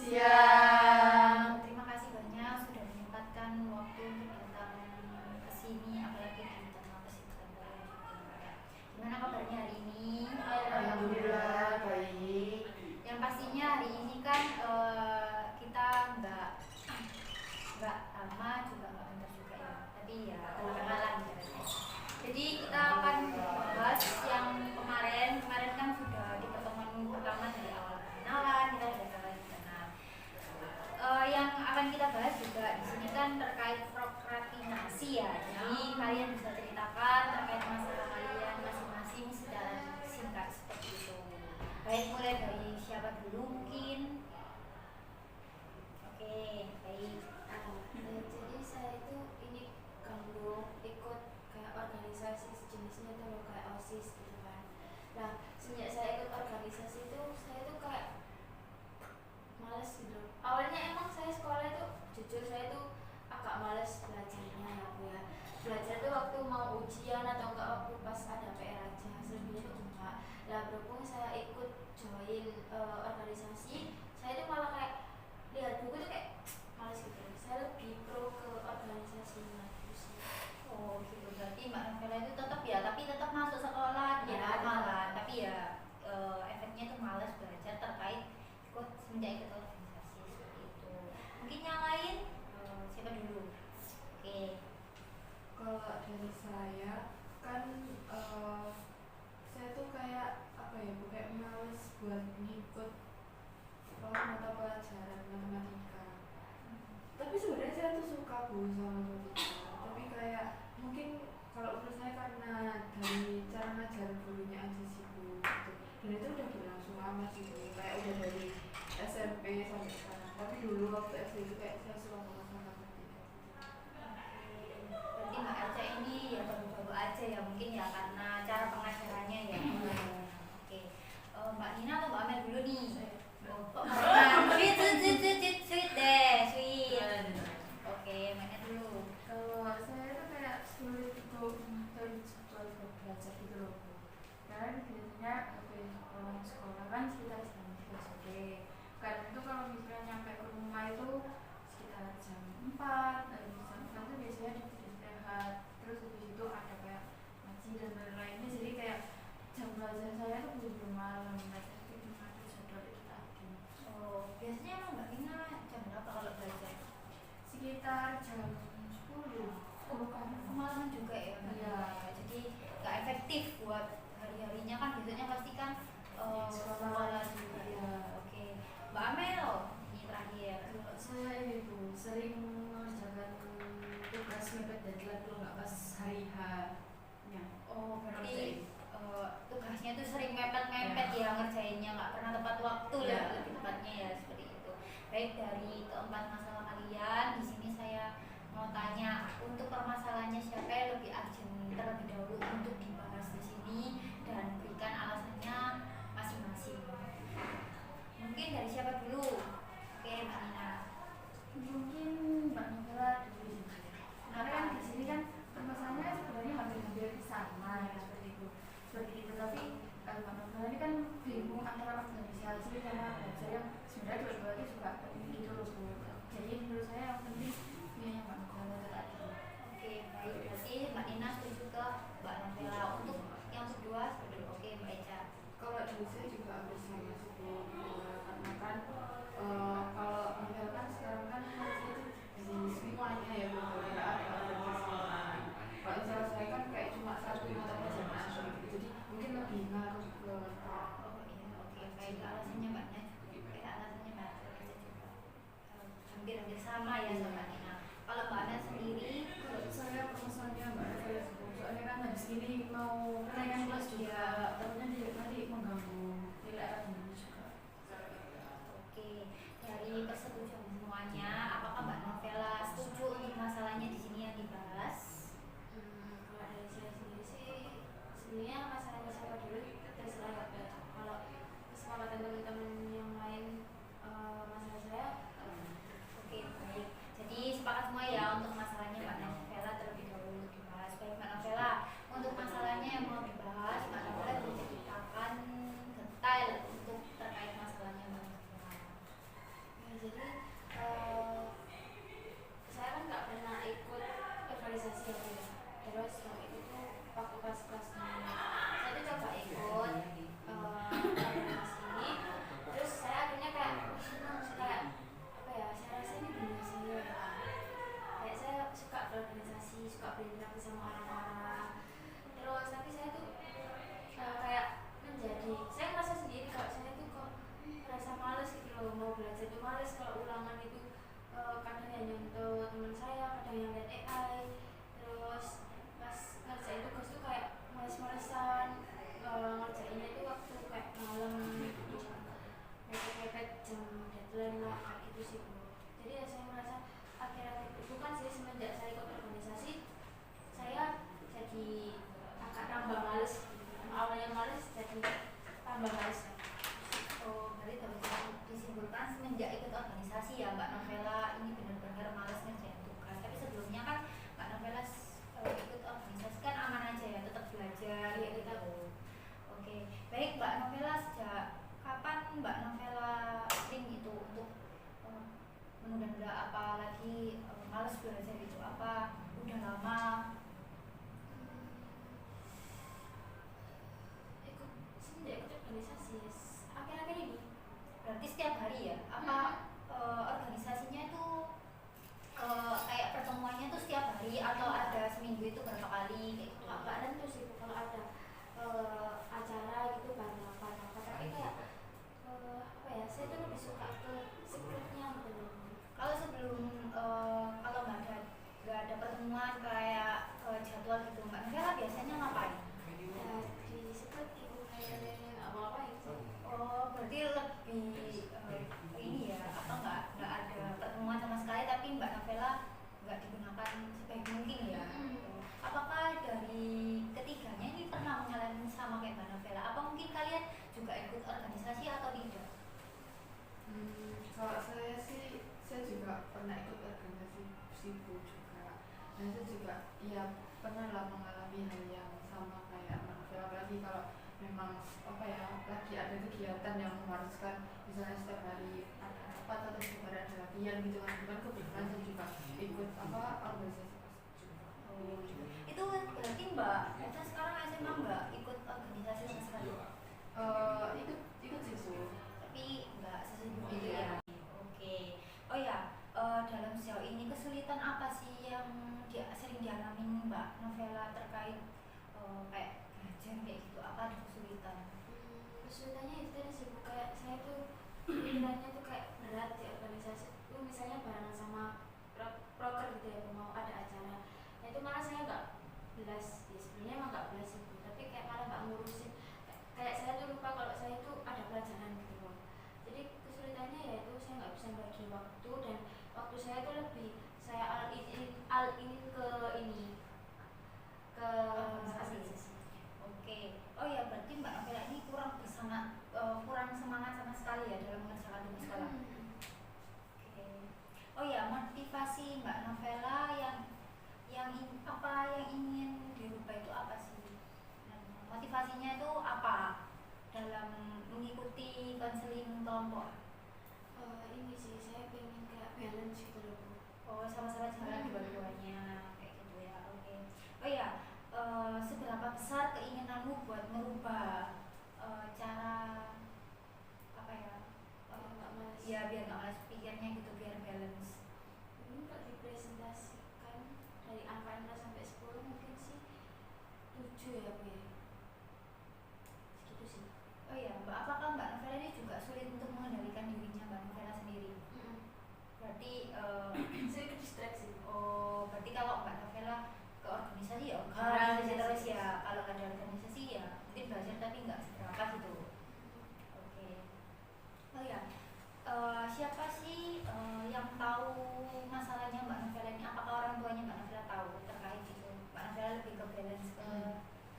Siang. Terima kasih banyak sudah menyempatkan waktu untuk datang ke sini, apalagi di tengah kesibukan kalian. Gimana kabarnya hari ini? Alhamdulillah baik. Yang pastinya hari ini kan kita nggak lama juga nggak bentar juga ya, tapi ya kenalan gitu. Jadi kita akan bahas yang kemarin kan sudah di pertemuan pertama dari awal kenalan kita sudah saling kenal. Yang akan kita bahas juga di sini kan terkait prokrastinasi ya. Jadi kalian bisa ceritakan terkait masalah kalian masing-masing secara singkat seperti itu. Baik, mulai dari siapa dulu mungkin? Oke, baik. Jadi saya itu ini gabung ikut kayak organisasi sejenisnya itu loh, kayak OSIS gitu kan. Nah, sejak saya ikut organisasi itu saya tuh kayak males gitu. Awalnya emang saya sekolah itu jujur saya tuh agak males belajarnya ya Bu ya. Belajar tuh waktu mau ujian atau enggak waktu pas ada PR aja, selebihnya tuh enggak. Lah berhubung saya ikut join organisasi, saya tuh malah kayak lihat buku tuh kayak males gitu. Saya lebih pro ke organisasinya gitu sih. Oh gitu, berarti Mbak Novela itu tetap ya, tapi tetap masuk sekolah Ya, ya malah, tapi ya efeknya itu malas belajar terkait ikut semenjak ikut organisasi seperti itu. Mungkin yang lain siapa dulu? Oke. Kalau dari saya kan saya tuh kayak apa ya, kayak males buat ngikut mata pelajaran matematika. Tapi sebenarnya saya tuh suka Bu sama matematika. Tapi kayak mungkin kalau menurut saya karena dari cara ngajar gurunya aja sih Bu gitu. Dan itu udah berlangsung lama sih Bu. Kayak udah dari SMP sampai sekarang. Tapi dulu waktu SD itu kayak saya suka banget sama matematika. Berarti Mbak Elca ini ya baru-baru aja ya, mungkin ya karena cara pengajarannya ya. Oke. Mbak Nina atau Mbak Amel dulu nih? Oh, kok sweet deh, sweet. Oke, Mbaknya dulu. Kalau saya tuh kayak sulit untuk mengatur jadwal belajar gitu loh Bu. Dan biasanya habis pulang sekolah kan sekitar jam 3 sore. Kadang itu kalau misalnya nyampe ke rumah itu sekitar jam 4. Dan jam 4 itu biasanya istirahat. Terus habis itu ada kayak ngaji dan lain-lainnya. Jadi kayak jam belajar saya tuh belum malam. Saya itu mengatur jadwal itu tadi. Oh, biasanya emang Mbak Nina jam berapa kalau belajar? Sekitar jam 10. Oh, kamu kemalaman juga ya? Iya. Jadi nggak efektif buat hari-harinya kan, biasanya pasti kan sekolah juga. Iya. Oke, Mbak Amel ini terakhir. Kalau saya ini Bu sering mengerjakan tugas mepet deadline kalau nggak pas hari H-nya. Oh, berarti tugasnya tuh sering mepet-mepet ya ngerjainnya, nggak pernah tepat waktu Ya. lebih tepatnya ya seperti itu. Baik, dari keempat masalah kalian di sini saya mau tanya, untuk permasalahannya siapa yang lebih urgent terlebih dahulu untuk dibahas di sini dan berikan alasannya masing-masing. Mungkin dari siapa dulu? Oke, Mbak Nina. Mungkin Mbak Novela dulu. Karena kan di sini kan permasalahannya sebenarnya hampir-hampir sama ya seperti itu. Tapi Mbak Novela ini kan bingung antara organisasi sama belajar yang sebenarnya dua-duanya juga penting gitu loh Bu. Jadi menurut saya yang penting yang Mbak Novela tadi. Oke, baik. Berarti Mbak Nina setuju ke Mbak Novela. Untuk yang kedua, setuju. Oke, Mbak Eca. Kalau dari saya juga hampir sama sih Bu. Karena kan kalau Novel kan sekarang kan itu di semuanya ya Bu. Tidak ada organisasi. Kalau misalnya saya kan kayak cuma satu mata pelajaran gitu. Jadi mungkin lebih ngaruh ke Oh iya, oke, baik. Alasannya Mbak Nina juga. Alasannya Mbak Eca juga. Hampir-hampir sama ya sama Mbak Nina. Kalau Mbak Nina sendiri, kalau saya permasalahannya Mbak Novel ya Bu. Soalnya kan habis ini mau kenaikan kelas juga. Takutnya dia nanti mengganggu nilai akademik juga. oke, dari persetujuan semuanya, apakah Mbak Novela setuju untuk masalahnya di sini yang dibahas? Kalau dari saya sendiri sih sebenarnya masalahnya siapa dulu terserah ya. Kalau kesepakatan teman-teman yang lain masalah saya Oke, baik. Jadi sepakat semua ya untuk masalahnya Mbak Novela terlebih dahulu dibahas. Baik, Mbak Novela, untuk masalahnya yang mau dibahas, Mbak Novela diceritakan detail untuk terkait masalahnya Mbak Novela. jadi males. Oh, berarti dapat disimpulkan semenjak ikut organisasi ya Mbak Novela ini benar-benar malas ngerjain tugas. Tapi sebelumnya kan Mbak Novela ikut organisasi kan aman aja ya, tetap belajar Iya, gitu. tetap. Oke, baik Mbak Novela, sejak kapan Mbak Novela sering itu untuk menunda-nunda apalagi malas belajar itu? Apa udah lama? Ikut semenjak ikut organisasi akhir-akhir ini. Berarti setiap hari ya? Apa organisasinya itu kayak pertemuannya tuh setiap hari atau ada seminggu itu berapa kali kayak gitu? Nggak nentu sih Bu. Kalau ada acara gitu baru apa tapi kayak apa ya, saya tuh lebih suka ke secretnya gitu. Kalau sebelum kalau nggak ada pertemuan kayak jadwal gitu Mbak Novela biasanya ngapain? Ya di secret gitu kayak apa-apain sih. Oh, berarti lebih ini ya, apa nggak ada pertemuan sama sekali tapi Mbak Novela nggak digunakan sebaik mungkin ya? Apakah dari ketiganya ini pernah mengalami sama kayak Mbak Novela? Apa mungkin kalian juga ikut organisasi atau tidak? Kalau saya sih, saya juga pernah ikut organisasi SIBU juga. Dan saya juga ya pernah lah mengalami hal yang sama kayak Novela, apalagi kalau memang apa ya lagi ada kegiatan yang mengharuskan misalnya setiap hari ada rapat atau setiap hari ada latihan gitu kan, kebetulan saya juga ikut apa organisasi juga. Oh, gitu. Itu berarti Mbak itu sekarang SMA nggak ikut organisasi sama sekali? Ikut SIBU. Tapi nggak sesibuk itu ya? Oke. Oh ya, dalam sejauh ini kesulitan apa sih yang sering dialami Mbak Novela terkait kayak belajar kayak gitu? Apa ada kesulitan? Kesulitannya itu tadi sih Bu. Kayak saya tuh pikirannya tuh kayak berat di organisasi tuh, misalnya barengan sama proker gitu ya, mau ada acara nah itu malah saya nggak belas ya, sebenarnya emang nggak belas sih Bu, tapi kayak malah nggak ngurusin. Kayak saya tuh lupa kalau saya tuh ada pelajaran gitu loh. Jadi kesulitannya ya itu saya nggak bisa bagi waktu, dan waktu saya tuh lebih saya al-inin ke ini ke organisasi. Oke. Oh ya, berarti Mbak Novela ini kurang semangat sama sekali ya dalam mengerjakan tugas sekolah. Oke. Oh ya, motivasi Mbak Novela apa yang ingin dirubah itu apa sih? Motivasinya itu apa dalam mengikuti konseling kelompok? Ini sih saya pengen kayak balance gitu loh Bu. Oh, sama-sama jalan dua-duanya kayak gitu ya. Oke. Oh ya, seberapa besar keinginanmu buat merubah cara apa ya? Nggak malas. Ya biar nggak malas pikirnya gitu, biar balance. Ini kalau dipresentasikan dari angka 0 sampai 10 mungkin sih 7 ya Bu ya. Segitu sih. Oh ya, apakah Mbak Novela ini juga sulit untuk mengendalikan dirinya Mbak Novela sendiri? Berarti Saya ke distraksi. oh, berarti kalau Mbak Novela ke organisasi ya organisasi terus ya. Kalau nggak ada organisasi ya mungkin belajar tapi nggak seberapa gitu. Oke. Oh ya, siapa sih yang tahu masalahnya Mbak Novela ini? Apakah orang tuanya Mbak Novela tahu terkait itu? Mbak Novela lebih ke balance ke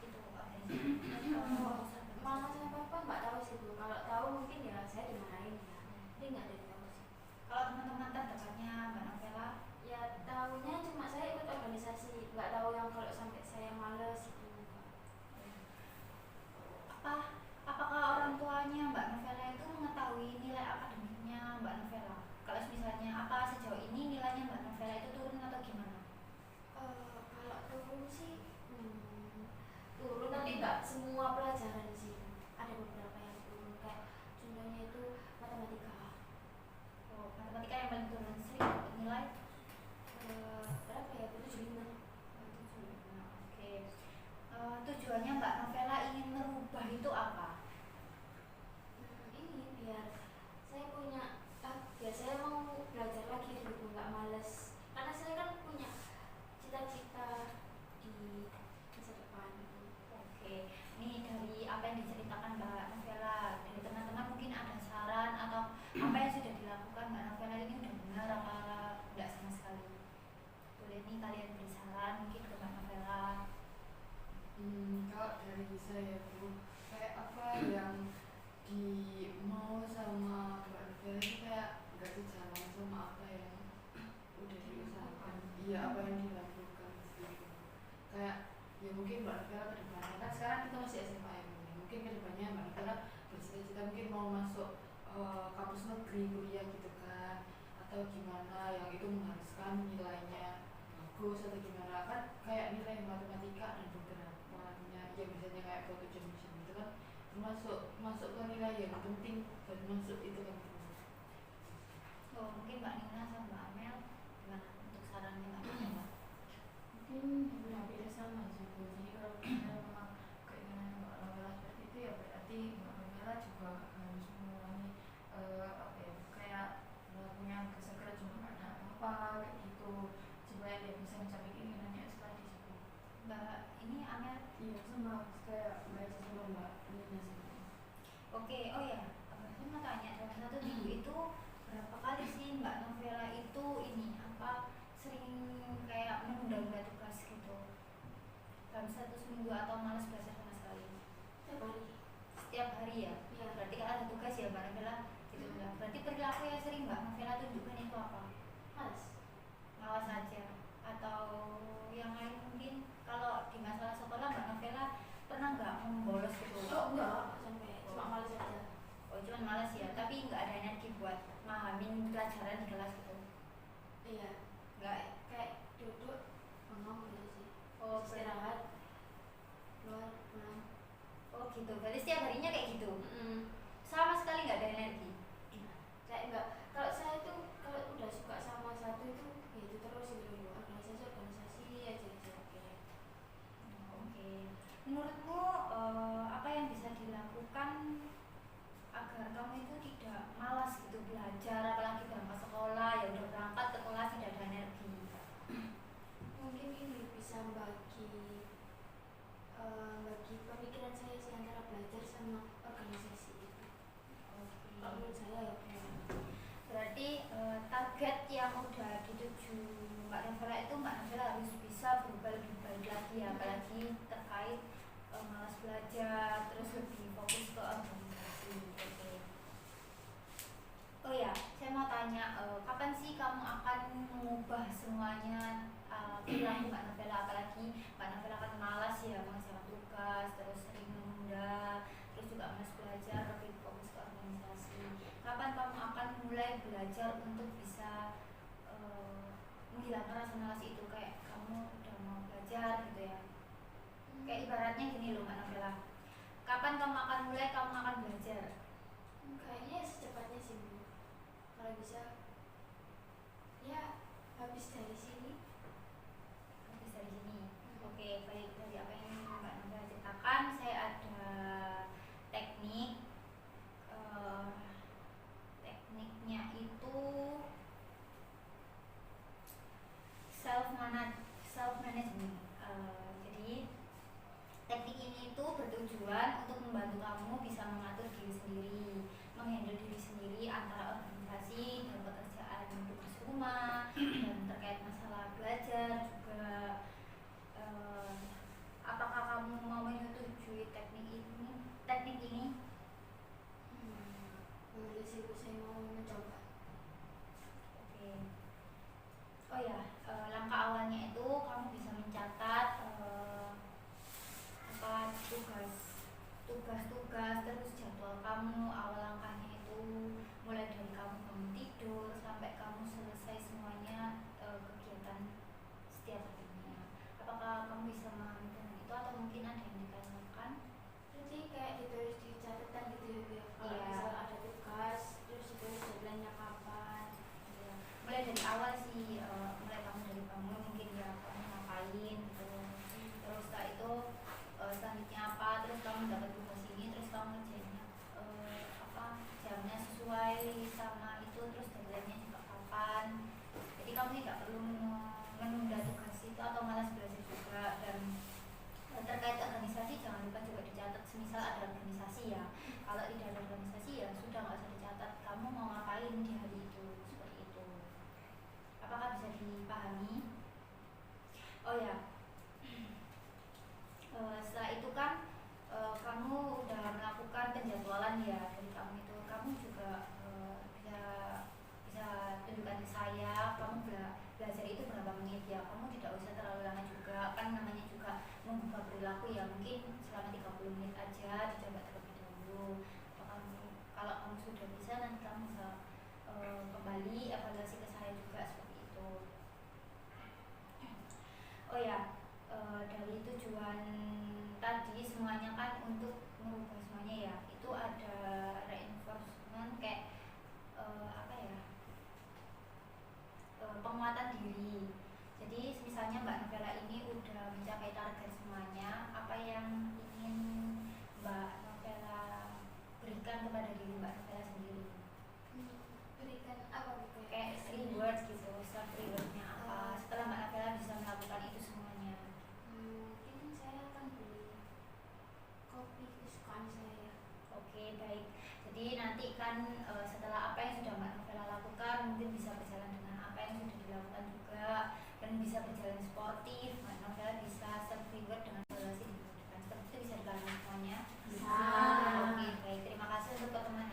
itu organisasi. Mama sama papa nggak tahu sih Bu. Kalau tahu mungkin ya saya dimarahin ya. Jadi nggak ada yang tahu sih. Kalau teman-teman terdekatnya Mbak Novela, Ya tahunya cuma saya ikut organisasi, nggak tahu yang kalau sampai saya males itu. apakah orang tuanya Mbak Novela itu mengetahui nilai akademiknya Mbak Novela? Kalau misalnya apa sejauh ini nilainya Mbak Novela itu turun atau gimana? Kalau turun sih turun, tapi nggak semua pelajaran sih. Ada beberapa yang turun, kayak contohnya itu matematika. Oh, matematika yang paling turun sering dapat nilai Berapa ya? 75. Oke. Tujuannya Mbak Novela ingin merubah itu apa? di mau sama Mbak Novela itu kayak nggak sejalan sama apa yang udah diusahakan, iya apa yang dilakukan gitu. Kayak ya mungkin Mbak Novela ke depannya kan sekarang kita masih SMA ya, mungkin ke depannya Mbak Novela bercita-cita mungkin mau masuk kampus negeri kuliah gitu kan, atau gimana yang itu mengharuskan nilainya bagus atau gimana kan, kayak nilai matematika dan beberapanya yang biasanya kayak photo generation gitu kan masuk masuk ke nilai yang penting dan masuk itu kan. Oh, mungkin Mbak Nina sama Mbak Amel gimana untuk sarannya Mbak Nina? Mungkin hampir sama sih Bu. Jadi kalau misalnya memang keinginan Mbak Novela seperti itu ya berarti Mbak Novela juga harus mengurangi apa ya, kayak punya kesegera cuma karena apa kayak gitu, supaya dia bisa mencapai keinginannya itu tadi sih Bu. Mbak ini Amel? Iya sama kayak belajar sama Mbak Nina sih. Oke, oh ya, saya mau tanya dalam satu minggu itu berapa kali sih Mbak Novela itu ini apa sering kayak menunda-nunda tugas gitu dalam satu minggu atau malas belajar sama sekali? Setiap hari. Setiap hari ya? Iya. Berarti kan ada tugas ya Mbak Novela gitu enggak? Berarti perilaku yang sering Mbak Novela tunjukkan itu apa? Males. Malas saja atau yang lain mungkin? Kalau di masalah sekolah Mbak Novela pernah nggak membolos gitu? Oh enggak sampai, cuma males aja. Oh cuma malas ya, tapi nggak ada energi buat mahamin pelajaran di kelas gitu? Iya. Nggak? Kayak duduk bengong gitu sih. Oh Istirahat, keluar pulang. Oh gitu, berarti setiap harinya kayak gitu? Sama sekali nggak ada energi? Kayak enggak, kalau saya tuh kalau udah suka sama satu itu ya itu terus gitu loh, organisasi aja oke. Oke. Menurutmu apa yang bisa dilakukan agar kamu itu tidak malas gitu belajar, apalagi berangkat sekolah ya udah berangkat ke kelas tidak ada energi? Mungkin ini bisa bagi pemikiran saya sih antara belajar sama organisasi itu. Kalau menurut saya ya Berarti target yang udah dituju Mbak Novela itu Mbak Novela harus bisa berubah lebih baik lagi ya, apalagi terkait malas belajar, terus lebih fokus ke organisasi. Oke. Oh ya, saya mau tanya kapan sih kamu akan mengubah semuanya perilaku Mbak Novela, apalagi Mbak Novela kan malas ya mengerjakan tugas, terus sering menunda, terus juga malas belajar, lebih fokus ke organisasi. Kapan kamu akan mulai belajar untuk bisa menghilangkan rasa malas itu, kayak kamu udah mau belajar gitu ya? Kayak ibaratnya gini loh Mbak Novela, kapan kamu akan mulai, kamu akan belajar? kayaknya secepatnya sih Bu. Kalau bisa ya habis dari sini. Habis dari sini. Oke, baik, dari apa yang Mbak Novela ceritakan, saya ada teknik. Tekniknya itu self management. Jadi teknik ini itu bertujuan untuk membantu kamu bisa mengatur diri sendiri, menghandle diri sendiri antara organisasi dan pekerjaan ya kamu tidak usah terlalu lama juga, kan namanya juga mengubah perilaku ya, mungkin selama 30 menit aja dicoba terlebih dahulu. Kalau kamu sudah bisa, nanti kamu bisa kembali evaluasi ke saya juga seperti itu. Oh ya, dari tujuan tadi semuanya kan untuk merubah semuanya ya, itu ada reinforcement kayak apa ya, penguatan diri. Jadi misalnya Mbak Novela ini udah mencapai target semuanya, apa yang ingin Mbak Novela berikan kepada diri Mbak Novela sendiri? Berikan apa gitu ya? Kayak reward gitu, self rewardnya apa setelah Mbak Novela bisa melakukan itu semuanya? Mungkin saya akan beli kopi kesukaan saya. Oke, baik. Jadi nanti kan setelah apa yang sudah Mbak Novela lakukan, mungkin bisa berjalan dengan apa yang sudah dilakukan juga, dan bisa berjalan sportif. Mbak Novela bisa self reward dengan evaluasi di minggu depan. Seperti itu bisa dilakukan semuanya. Bisa. Oke, baik. Terima kasih untuk pertemuan